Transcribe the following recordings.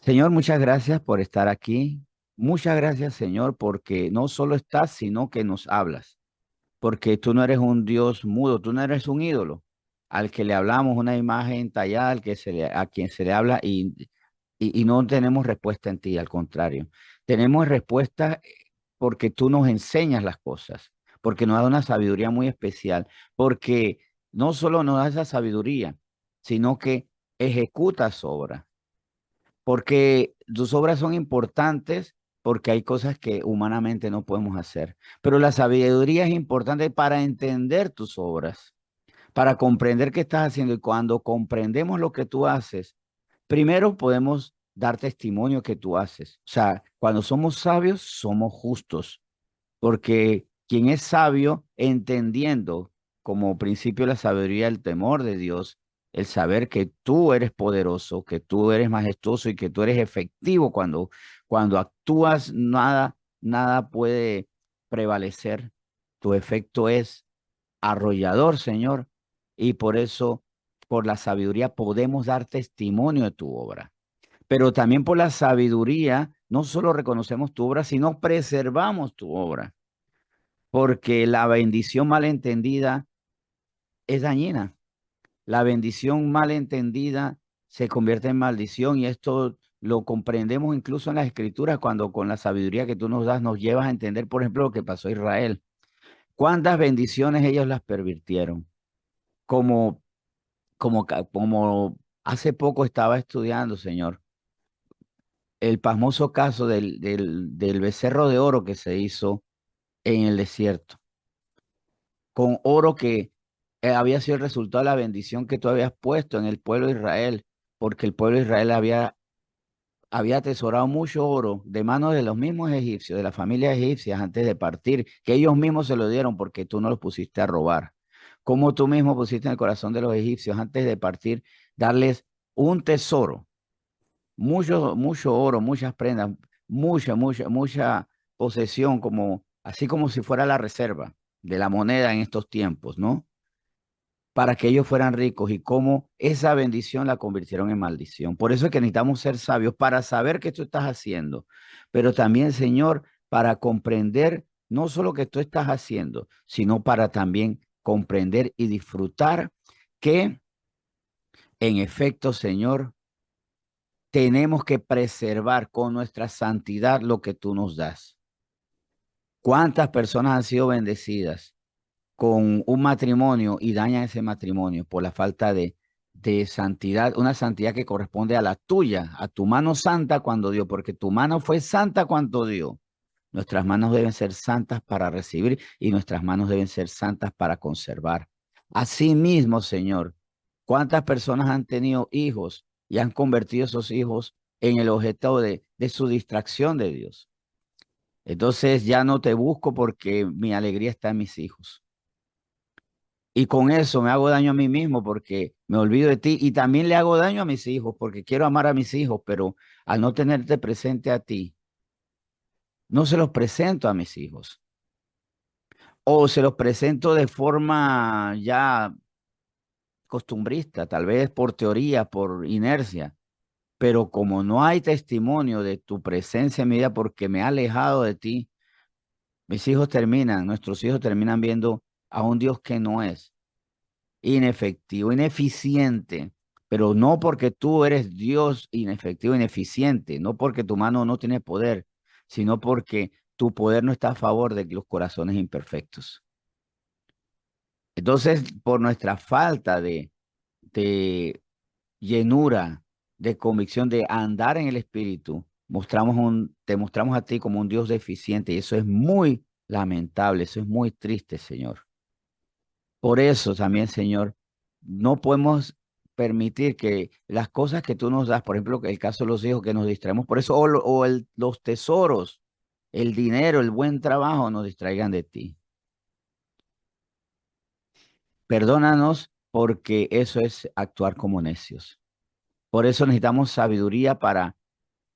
Señor, muchas gracias por estar aquí. Muchas gracias, Señor, porque no solo estás, sino que nos hablas. Porque tú no eres un Dios mudo, tú no eres un ídolo al que le hablamos una imagen tallada, a quien se le habla y no tenemos respuesta en ti, al contrario. Tenemos respuesta porque tú nos enseñas las cosas, porque nos da una sabiduría muy especial, porque no solo nos da esa sabiduría, sino que ejecutas obra porque tus obras son importantes porque hay cosas que humanamente no podemos hacer. Pero la sabiduría es importante para entender tus obras, para comprender qué estás haciendo. Y cuando comprendemos lo que tú haces, primero podemos dar testimonio que tú haces. O sea, cuando somos sabios, somos justos, porque quien es sabio, entendiendo como principio la sabiduría, el temor de Dios, el saber que tú eres poderoso, que tú eres majestuoso y que tú eres efectivo cuando actúas, nada puede prevalecer. Tu efecto es arrollador, Señor, y por eso, por la sabiduría, podemos dar testimonio de tu obra. Pero también por la sabiduría, no solo reconocemos tu obra, sino preservamos tu obra porque la bendición malentendida es dañina. La bendición malentendida se convierte en maldición y esto lo comprendemos incluso en las escrituras cuando con la sabiduría que tú nos das nos llevas a entender, por ejemplo, lo que pasó a Israel. ¿Cuántas bendiciones ellos las pervirtieron? Como, como hace poco estaba estudiando, Señor, el pasmoso caso del becerro de oro que se hizo en el desierto. Con oro que había sido el resultado de la bendición que tú habías puesto en el pueblo de Israel, porque el pueblo de Israel había atesorado mucho oro de manos de los mismos egipcios, de las familias egipcias antes de partir, que ellos mismos se lo dieron porque tú no los pusiste a robar. Como tú mismo pusiste en el corazón de los egipcios antes de partir, darles un tesoro, mucho oro, muchas prendas, mucha posesión, así como si fuera la reserva de la moneda en estos tiempos, ¿no? Para que ellos fueran ricos y cómo esa bendición la convirtieron en maldición. Por eso es que necesitamos ser sabios para saber qué tú estás haciendo, pero también, Señor, para comprender no solo que tú estás haciendo, sino para también comprender y disfrutar que, en efecto, Señor, tenemos que preservar con nuestra santidad lo que tú nos das. ¿Cuántas personas han sido bendecidas con un matrimonio y dañan ese matrimonio por la falta de santidad, una santidad que corresponde a la tuya, a tu mano santa cuando dio, porque tu mano fue santa cuando dio? Nuestras manos deben ser santas para recibir y nuestras manos deben ser santas para conservar. Asimismo, Señor, ¿cuántas personas han tenido hijos y han convertido esos hijos en el objeto de su distracción de Dios? Entonces ya no te busco porque mi alegría está en mis hijos. Y con eso me hago daño a mí mismo porque me olvido de ti y también le hago daño a mis hijos porque quiero amar a mis hijos, pero al no tenerte presente a ti, no se los presento a mis hijos. O se los presento de forma ya costumbrista, tal vez por teoría, por inercia, pero como no hay testimonio de tu presencia en mi vida porque me ha alejado de ti, nuestros hijos terminan viendo a un Dios que no es. Inefectivo, ineficiente, pero no porque tú eres Dios inefectivo, ineficiente, no porque tu mano no tiene poder, sino porque tu poder no está a favor de los corazones imperfectos. Entonces, por nuestra falta de llenura, de convicción, de andar en el Espíritu, te mostramos a ti como un Dios deficiente y eso es muy lamentable, eso es muy triste, Señor. Por eso también, Señor, no podemos permitir que las cosas que tú nos das, por ejemplo, el caso de los hijos, que nos distraemos por eso, los tesoros, el dinero, el buen trabajo, nos distraigan de ti. Perdónanos porque eso es actuar como necios. Por eso necesitamos sabiduría para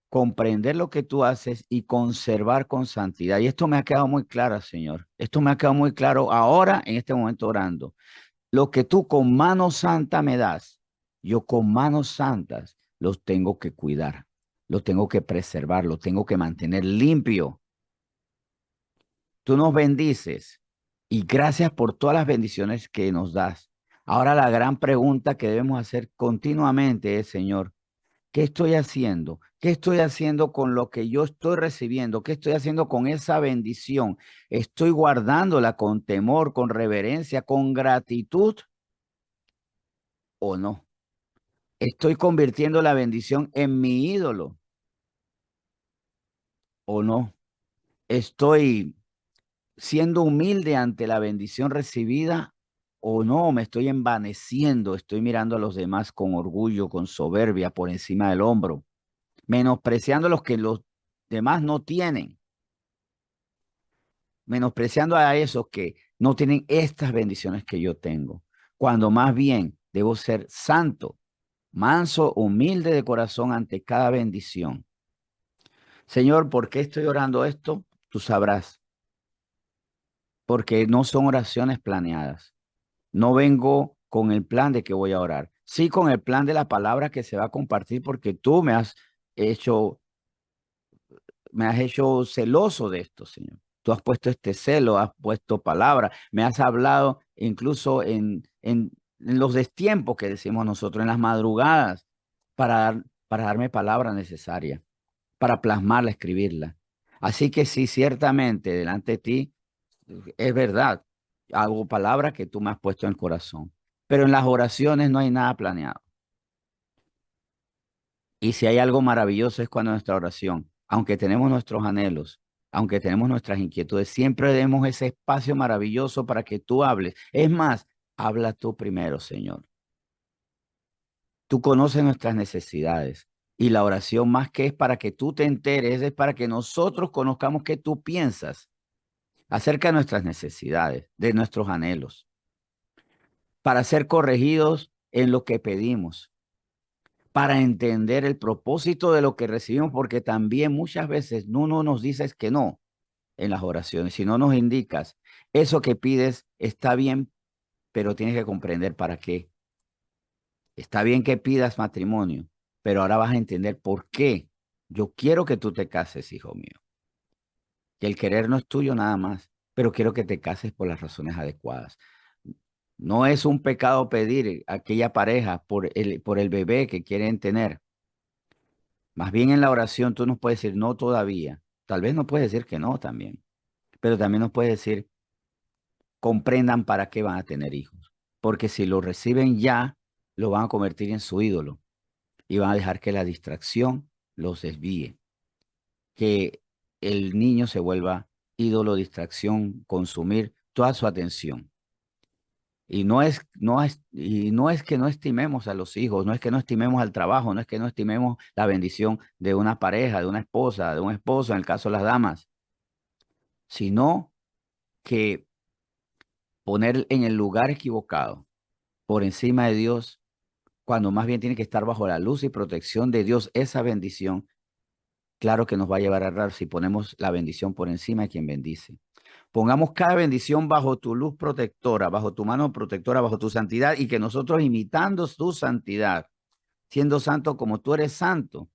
comprender lo que tú haces y conservar con santidad. Y esto me ha quedado muy claro, Señor. Esto me ha quedado muy claro ahora, en este momento orando. Lo que tú con mano santa me das, yo con manos santas los tengo que cuidar. lo tengo que preservar, lo tengo que mantener limpio. Tú nos bendices y gracias por todas las bendiciones que nos das. Ahora la gran pregunta que debemos hacer continuamente es, Señor, ¿qué estoy haciendo? ¿Qué estoy haciendo con lo que yo estoy recibiendo? ¿Qué estoy haciendo con esa bendición? ¿Estoy guardándola con temor, con reverencia, con gratitud o no? ¿Estoy convirtiendo la bendición en mi ídolo o no? ¿Estoy siendo humilde ante la bendición recibida o no? ¿Me estoy envaneciendo? ¿Estoy mirando a los demás con orgullo, con soberbia por encima del hombro, menospreciando los que los demás no tienen, menospreciando a esos que no tienen estas bendiciones que yo tengo, cuando más bien debo ser santo, manso, humilde de corazón ante cada bendición? Señor, ¿por qué estoy orando esto? Tú sabrás, porque no son oraciones planeadas. No vengo con el plan de que voy a orar, sí con el plan de la palabra que se va a compartir, porque tú hecho, me has hecho celoso de esto, Señor. Tú has puesto este celo, has puesto palabra, me has hablado incluso en los destiempos que decimos nosotros, en las madrugadas, para darme palabra necesaria, para plasmarla, escribirla. Así que sí, ciertamente, delante de ti, es verdad, hago palabras que tú me has puesto en el corazón, pero en las oraciones no hay nada planeado. Y si hay algo maravilloso es cuando nuestra oración, aunque tenemos nuestros anhelos, aunque tenemos nuestras inquietudes, siempre demos ese espacio maravilloso para que tú hables. Es más, habla tú primero, Señor. Tú conoces nuestras necesidades y la oración más que es para que tú te enteres, es para que nosotros conozcamos qué tú piensas acerca de nuestras necesidades, de nuestros anhelos, para ser corregidos en lo que pedimos, para entender el propósito de lo que recibimos, porque también muchas veces no nos dices que no en las oraciones, si no nos indicas, eso que pides está bien, pero tienes que comprender para qué. Está bien que pidas matrimonio, pero ahora vas a entender por qué. Yo quiero que tú te cases, hijo mío, que el querer no es tuyo nada más, pero quiero que te cases por las razones adecuadas. No es un pecado pedir a aquella pareja por el bebé que quieren tener. Más bien en la oración tú nos puedes decir no todavía. Tal vez no puedes decir que no también, pero también nos puedes decir comprendan para qué van a tener hijos. Porque si lo reciben ya, lo van a convertir en su ídolo y van a dejar que la distracción los desvíe, que el niño se vuelva ídolo, distracción, consumir toda su atención. Y no es que no estimemos a los hijos, no es que no estimemos al trabajo, no es que no estimemos la bendición de una pareja, de una esposa, de un esposo, en el caso de las damas, sino que poner en el lugar equivocado, por encima de Dios, cuando más bien tiene que estar bajo la luz y protección de Dios, esa bendición, claro que nos va a llevar a errar si ponemos la bendición por encima de quien bendice. Pongamos cada bendición bajo tu luz protectora, bajo tu mano protectora, bajo tu santidad y que nosotros imitando tu santidad, siendo santo como tú eres santo,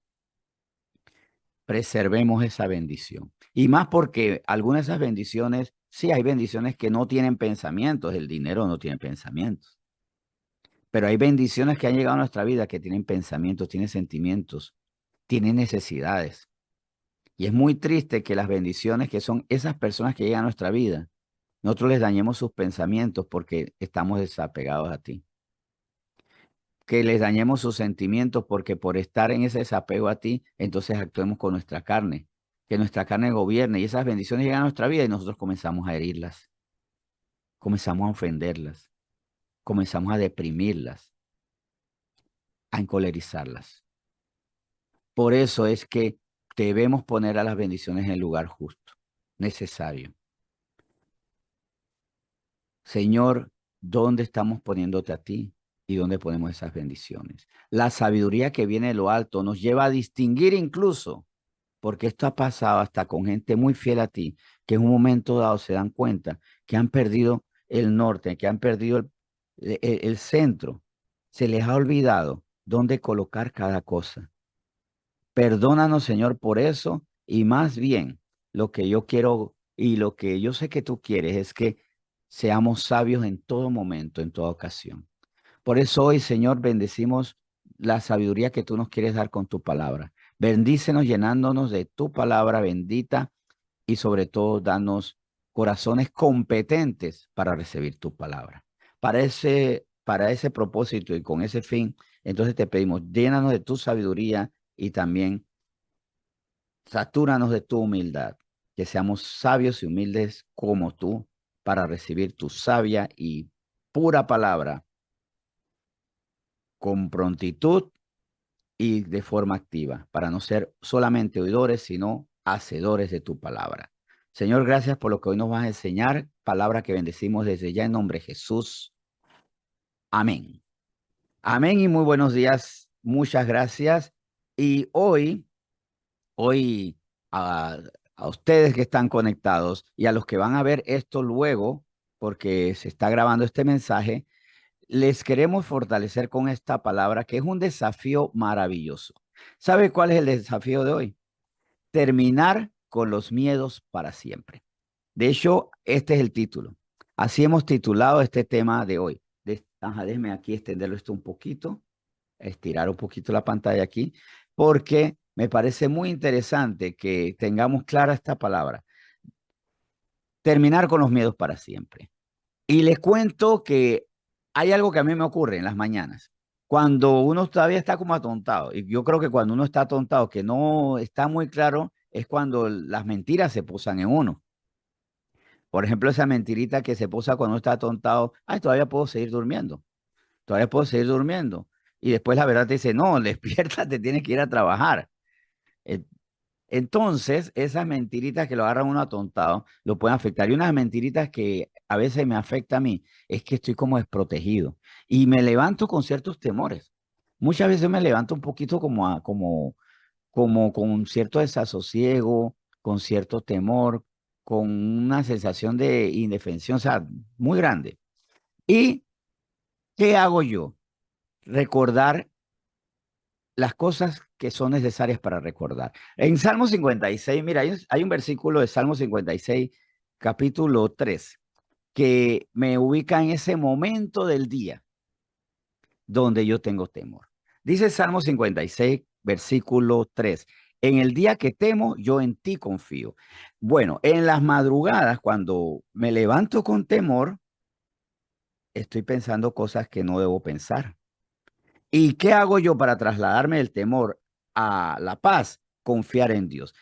preservemos esa bendición. Y más porque algunas de esas bendiciones, sí hay bendiciones que no tienen pensamientos, el dinero no tiene pensamientos, pero hay bendiciones que han llegado a nuestra vida que tienen pensamientos, tienen sentimientos, tienen necesidades. Y es muy triste que las bendiciones que son esas personas que llegan a nuestra vida, nosotros les dañemos sus pensamientos porque estamos desapegados a ti. Que les dañemos sus sentimientos porque por estar en ese desapego a ti, entonces actuemos con nuestra carne. Que nuestra carne gobierne y esas bendiciones llegan a nuestra vida y nosotros comenzamos a herirlas, comenzamos a ofenderlas, comenzamos a deprimirlas, a encolerizarlas. Por eso es que debemos poner a las bendiciones en el lugar justo, necesario. Señor, ¿dónde estamos poniéndote a ti y dónde ponemos esas bendiciones? La sabiduría que viene de lo alto nos lleva a distinguir incluso, porque esto ha pasado hasta con gente muy fiel a ti, que en un momento dado se dan cuenta que han perdido el norte, que han perdido el centro. Se les ha olvidado dónde colocar cada cosa. Perdónanos, Señor, por eso. Y más bien, lo que yo quiero y lo que yo sé que tú quieres es que seamos sabios en todo momento, en toda ocasión. Por eso hoy, Señor, bendecimos la sabiduría que tú nos quieres dar con tu palabra. Bendícenos llenándonos de tu palabra bendita y sobre todo danos corazones competentes para recibir tu palabra. Para ese propósito y con ese fin, entonces te pedimos, llénanos de tu sabiduría y también satúranos de tu humildad, que seamos sabios y humildes como tú para recibir tu sabia y pura palabra con prontitud y de forma activa, para no ser solamente oidores, sino hacedores de tu palabra. Señor, gracias por lo que hoy nos vas a enseñar, palabra que bendecimos desde ya en nombre de Jesús. Amén. Amén y muy buenos días. Muchas gracias. Y hoy a, a ustedes que están conectados y a los que van a ver esto luego, porque se está grabando este mensaje, les queremos fortalecer con esta palabra que es un desafío maravilloso. ¿Sabe cuál es el desafío de hoy? Terminar con los miedos para siempre. De hecho, este es el título. Así hemos titulado este tema de hoy. Déjeme aquí extenderlo esto un poquito, estirar un poquito la pantalla aquí, porque me parece muy interesante que tengamos clara esta palabra. Terminar con los miedos para siempre. Y les cuento que hay algo que a mí me ocurre en las mañanas. Cuando uno todavía está como atontado, y yo creo que cuando uno está atontado, que no está muy claro, es cuando las mentiras se posan en uno. Por ejemplo, esa mentirita que se posa cuando uno está atontado, ay, todavía puedo seguir durmiendo, todavía puedo seguir durmiendo. Y después la verdad te dice, no, despiértate, tienes que ir a trabajar. Eh, Entonces, esas mentiritas que lo agarran uno atontado, lo pueden afectar. Y unas mentiritas que a veces me afecta a mí es que estoy como desprotegido y me levanto con ciertos temores. Muchas veces me levanto un poquito como con cierto desasosiego, con cierto temor, con una sensación de indefensión, o sea, muy grande. ¿Y qué hago yo? Recordar las cosas que son necesarias para recordar. En Salmo 56, mira, hay un versículo de Salmo 56, capítulo 3, que me ubica en ese momento del día donde yo tengo temor. Dice Salmo 56, versículo 3. En el día que temo, yo en ti confío. Bueno, en las madrugadas, cuando me levanto con temor, estoy pensando cosas que no debo pensar. ¿Y qué hago yo para trasladarme del temor a la paz? Confiar en Dios.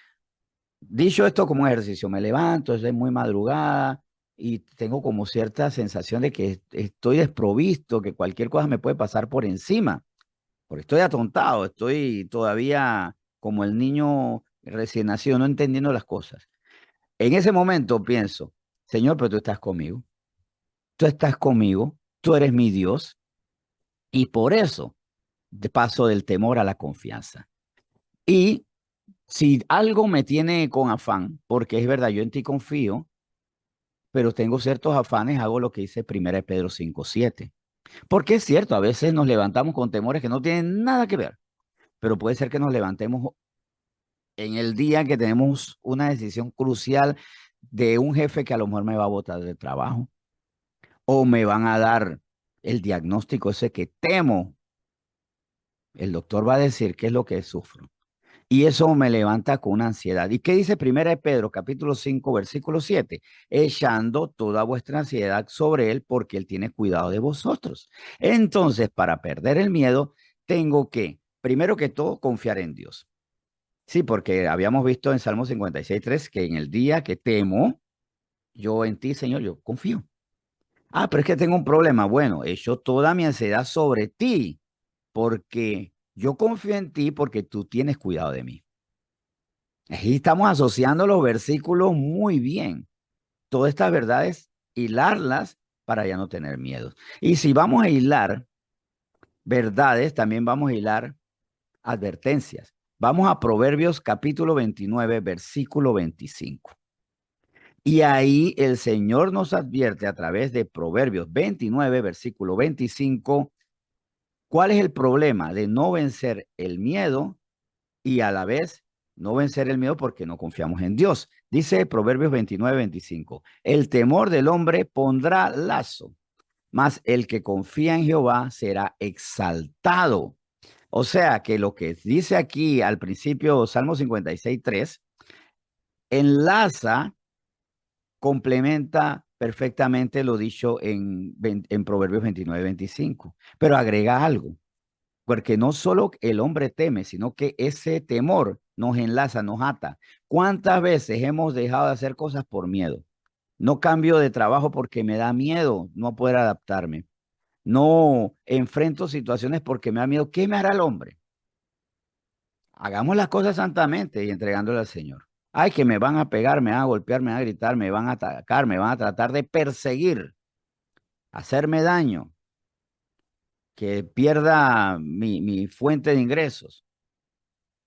Dicho esto como ejercicio, me levanto, es muy madrugada y tengo como cierta sensación de que estoy desprovisto, que cualquier cosa me puede pasar por encima, porque estoy atontado, estoy todavía como el niño recién nacido, no entendiendo las cosas. En ese momento pienso, Señor, pero tú estás conmigo, tú eres mi Dios y por eso paso del temor a la confianza. Y si algo me tiene con afán, porque es verdad, yo en ti confío, pero tengo ciertos afanes, hago lo que dice 1 Pedro 5:7. Porque es cierto, a veces nos levantamos con temores que no tienen nada que ver, pero puede ser que nos levantemos en el día que tenemos una decisión crucial de un jefe que a lo mejor me va a botar del trabajo o me van a dar el diagnóstico ese que temo. El doctor va a decir qué es lo que sufro. Y eso me levanta con una ansiedad. ¿Y qué dice 1 Pedro, capítulo 5, versículo 7? Echando toda vuestra ansiedad sobre él porque él tiene cuidado de vosotros. Entonces, para perder el miedo, tengo que, primero que todo, confiar en Dios. Sí, porque habíamos visto en Salmo 56:3 que en el día que temo, yo en ti, Señor, yo confío. Ah, pero es que tengo un problema. Bueno, echo toda mi ansiedad sobre ti porque yo confío en ti porque tú tienes cuidado de mí. Ahí estamos asociando los versículos muy bien. Todas estas verdades, hilarlas para ya no tener miedo. Y si vamos a hilar verdades, también vamos a hilar advertencias. Vamos a Proverbios capítulo 29, versículo 25. Y ahí el Señor nos advierte a través de Proverbios 29, versículo 25, cuál es el problema de no vencer el miedo y a la vez no vencer el miedo porque no confiamos en Dios. Dice Proverbios 29-25, el temor del hombre pondrá lazo, mas el que confía en Jehová será exaltado. O sea que lo que dice aquí al principio, Salmo 56:3, enlaza, complementa perfectamente lo dicho en Proverbios 29-25, pero agrega algo, porque no solo el hombre teme, sino que ese temor nos enlaza, nos ata. ¿Cuántas veces hemos dejado de hacer cosas por miedo? No cambio de trabajo porque me da miedo no poder adaptarme. No enfrento situaciones porque me da miedo. ¿Qué me hará el hombre? Hagamos las cosas santamente y entregándole al Señor. Ay, que me van a pegar, me van a golpear, me van a gritar, me van a atacar, me van a tratar de perseguir, hacerme daño, que pierda mi fuente de ingresos.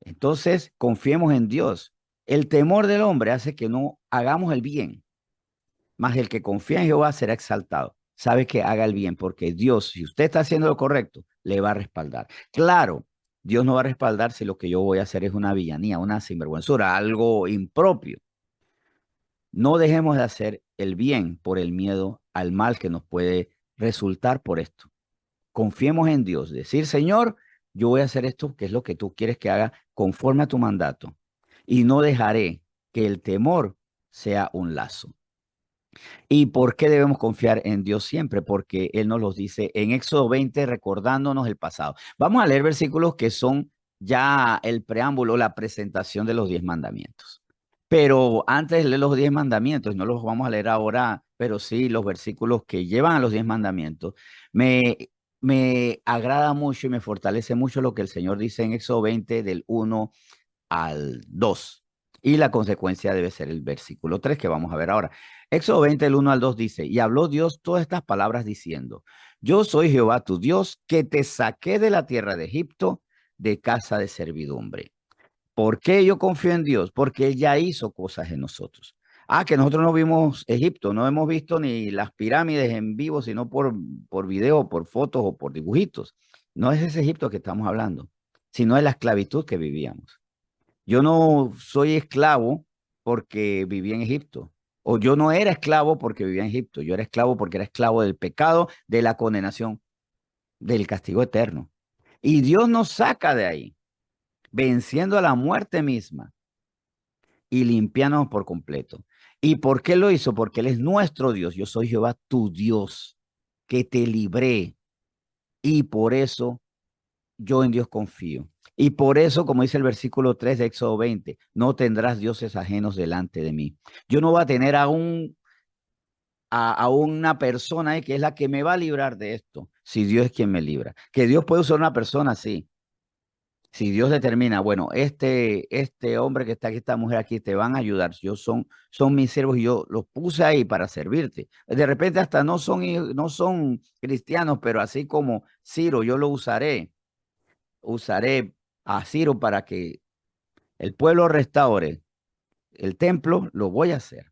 Entonces, confiemos en Dios. El temor del hombre hace que no hagamos el bien, mas el que confía en Jehová será exaltado. Sabe que haga el bien, porque Dios, si usted está haciendo lo correcto, le va a respaldar. Claro, Dios no va a respaldar si lo que yo voy a hacer es una villanía, una sinvergüenzura, algo impropio. No dejemos de hacer el bien por el miedo al mal que nos puede resultar por esto. Confiemos en Dios, decir, Señor, yo voy a hacer esto, que es lo que tú quieres que haga conforme a tu mandato, y no dejaré que el temor sea un lazo. ¿Y por qué debemos confiar en Dios siempre? Porque Él nos los dice en Éxodo 20, recordándonos el pasado. Vamos a leer versículos que son ya el preámbulo, la presentación de los 10 mandamientos. Pero antes de leer los 10 mandamientos, no los vamos a leer ahora, pero sí los versículos que llevan a los 10 mandamientos, me, me agrada mucho y me fortalece mucho lo que el Señor dice en Éxodo 20 del 1 al 2. Y la consecuencia debe ser el versículo 3 que vamos a ver ahora. Éxodo 20, del 1 al 2 dice, y habló Dios todas estas palabras diciendo, yo soy Jehová tu Dios, que te saqué de la tierra de Egipto, de casa de servidumbre. ¿Por qué yo confío en Dios? Porque Él ya hizo cosas en nosotros. Ah, que nosotros no vimos Egipto, no hemos visto ni las pirámides en vivo, sino por video, por fotos o por dibujitos. No es ese Egipto que estamos hablando, sino de la esclavitud que vivíamos. Yo no soy esclavo porque viví en Egipto. O yo no era esclavo porque vivía en Egipto. Yo era esclavo porque era esclavo del pecado, de la condenación, del castigo eterno. Y Dios nos saca de ahí, venciendo a la muerte misma y limpiándonos por completo. ¿Y por qué lo hizo? Porque Él es nuestro Dios. Yo soy Jehová, tu Dios, que te libré. Y por eso yo en Dios confío. Y por eso, como dice el versículo 3 de Éxodo 20, no tendrás dioses ajenos delante de mí. Yo no voy a tener a una persona ahí que es la que me va a librar de esto, si Dios es quien me libra. Que Dios puede usar una persona así. Si Dios determina, bueno, este hombre que está aquí, esta mujer aquí, te van a ayudar. Son mis siervos y yo los puse ahí para servirte. De repente hasta no son cristianos, pero así como Ciro, yo lo usaré a Ciro para que el pueblo restaure el templo, lo voy a hacer.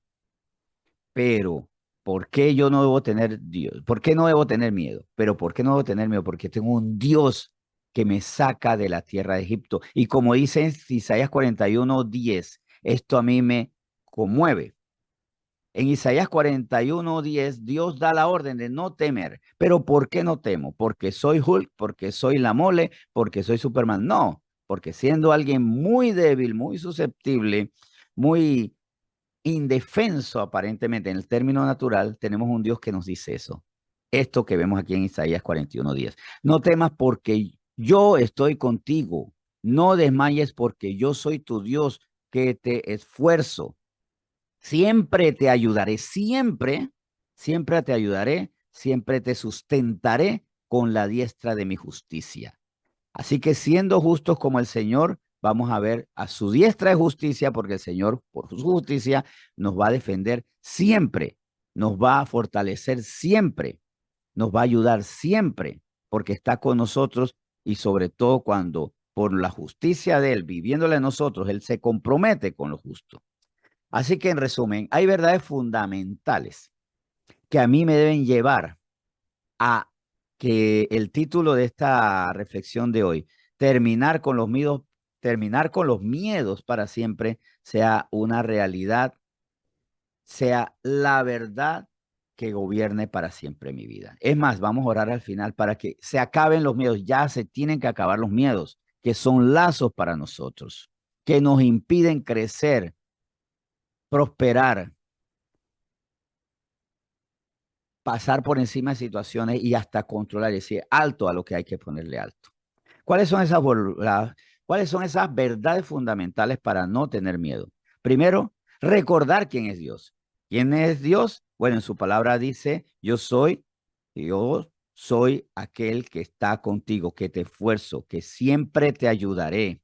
Pero, ¿por qué yo no debo tener Dios? ¿Por qué no debo tener miedo? Pero, ¿por qué no debo tener miedo? Porque tengo un Dios que me saca de la tierra de Egipto. Y como dice en Isaías 41:10, esto a mí me conmueve. En Isaías 41:10, Dios da la orden de no temer. Pero ¿por qué no temo? ¿Porque soy Hulk? ¿Porque soy la mole? ¿Porque soy Superman? No, porque siendo alguien muy débil, muy susceptible, muy indefenso aparentemente en el término natural, tenemos un Dios que nos dice eso. Esto que vemos aquí en Isaías 41:10. No temas porque yo estoy contigo. No desmayes porque yo soy tu Dios que te esfuerzo. Siempre te ayudaré, siempre te ayudaré, siempre te sustentaré con la diestra de mi justicia. Así que siendo justos como el Señor, vamos a ver a su diestra de justicia, porque el Señor, por su justicia, nos va a defender siempre, nos va a fortalecer siempre, nos va a ayudar siempre, porque está con nosotros y sobre todo cuando por la justicia de Él, viviéndole en nosotros, Él se compromete con lo justo. Así que en resumen, hay verdades fundamentales que a mí me deben llevar a que el título de esta reflexión de hoy, terminar con los miedos, terminar con los miedos para siempre sea una realidad, sea la verdad que gobierne para siempre mi vida. Es más, vamos a orar al final para que se acaben los miedos. Ya se tienen que acabar los miedos, que son lazos para nosotros, que nos impiden crecer, prosperar, pasar por encima de situaciones y hasta controlar, es decir, alto a lo que hay que ponerle alto. ¿Cuáles son cuáles son esas verdades fundamentales para no tener miedo? Primero, recordar quién es Dios. ¿Quién es Dios? Bueno, en su palabra dice, yo soy aquel que está contigo, que te esfuerzo, que siempre te ayudaré,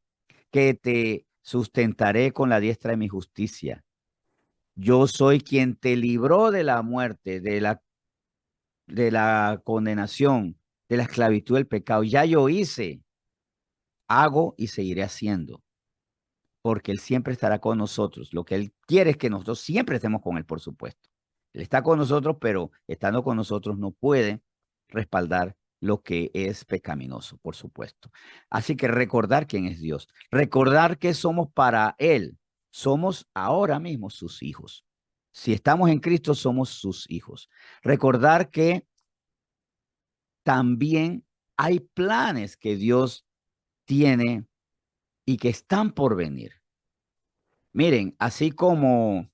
que te sustentaré con la diestra de mi justicia. Yo soy quien te libró de la muerte, de la condenación, de la esclavitud del pecado. Ya yo hice, hago y seguiré haciendo, porque Él siempre estará con nosotros. Lo que Él quiere es que nosotros siempre estemos con Él, por supuesto. Él está con nosotros, pero estando con nosotros no puede respaldar lo que es pecaminoso, por supuesto. Así que recordar quién es Dios, recordar que somos para Él, somos ahora mismo sus hijos. Si estamos en Cristo, somos sus hijos. Recordar que también hay planes que Dios tiene y que están por venir. Miren, así como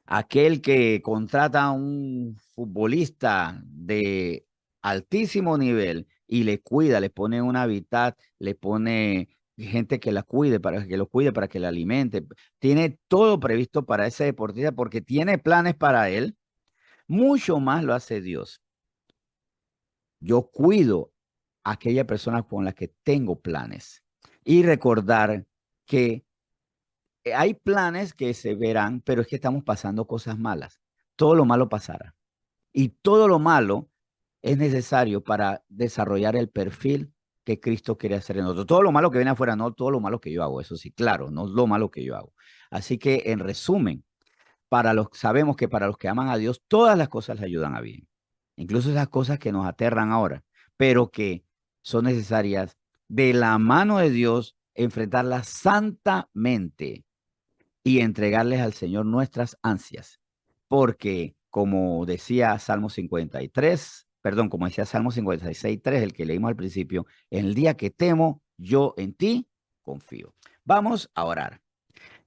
aquel que contrata a un futbolista de altísimo nivel y le cuida, le pone un hábitat, le pone gente que la cuide, para que lo cuide, para que la alimente. Tiene todo previsto para ese deportista porque tiene planes para él. Mucho más lo hace Dios. Yo cuido a aquella persona con la que tengo planes y recordar que hay planes que se verán, pero es que estamos pasando cosas malas. Todo lo malo pasará. Y todo lo malo es necesario para desarrollar el perfil que Cristo quiere hacer en nosotros. Todo lo malo que viene afuera, no todo lo malo que yo hago, eso sí, claro, no es lo malo que yo hago. Así que en resumen, sabemos que para los que aman a Dios, todas las cosas le ayudan a bien. Incluso esas cosas que nos aterran ahora, pero que son necesarias de la mano de Dios, enfrentarlas santamente y entregarles al Señor nuestras ansias. Porque, como decía Salmo 53, perdón, como decía Salmo 56:3, el que leímos al principio, en el día que temo, yo en ti confío. Vamos a orar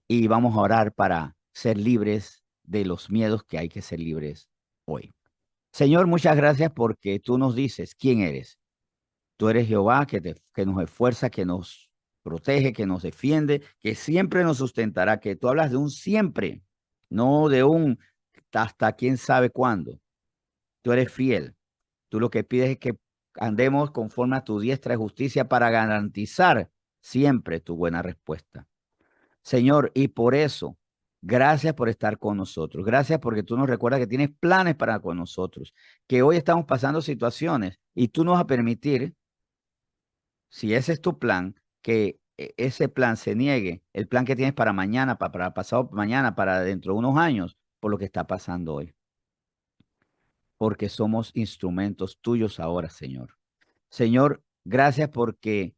y vamos a orar para ser libres de los miedos que hay que ser libres hoy. Señor, muchas gracias porque tú nos dices quién eres. Tú eres Jehová que nos esfuerza, que nos protege, que nos defiende, que siempre nos sustentará, que tú hablas de un siempre, no de un hasta quién sabe cuándo. Tú eres fiel. Tú lo que pides es que andemos conforme a tu diestra de justicia para garantizar siempre tu buena respuesta. Señor, y por eso, gracias por estar con nosotros. Gracias porque tú nos recuerdas que tienes planes para con nosotros, que hoy estamos pasando situaciones y tú nos vas a permitir, si ese es tu plan, que ese plan se niegue, el plan que tienes para mañana, para pasado mañana, para dentro de unos años, por lo que está pasando hoy. Porque somos instrumentos tuyos ahora, Señor. Señor, gracias porque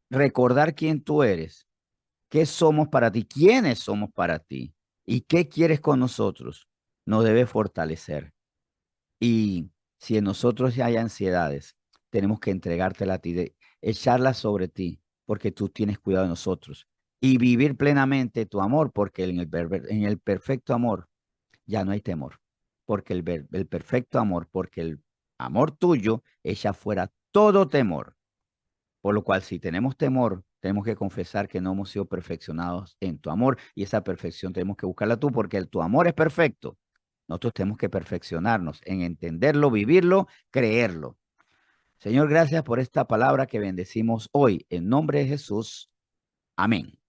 recordar quién tú eres, qué somos para ti, quiénes somos para ti y qué quieres con nosotros, nos debe fortalecer. Y si en nosotros ya hay ansiedades, tenemos que entregártela a ti, echarlas sobre ti, porque tú tienes cuidado de nosotros. Y vivir plenamente tu amor, porque en el perfecto amor ya no hay temor. Porque el perfecto amor, porque el amor tuyo echa fuera todo temor. Por lo cual, si tenemos temor, tenemos que confesar que no hemos sido perfeccionados en tu amor y esa perfección tenemos que buscarla tú porque tu amor es perfecto. Nosotros tenemos que perfeccionarnos en entenderlo, vivirlo, creerlo. Señor, gracias por esta palabra que bendecimos hoy. En nombre de Jesús. Amén.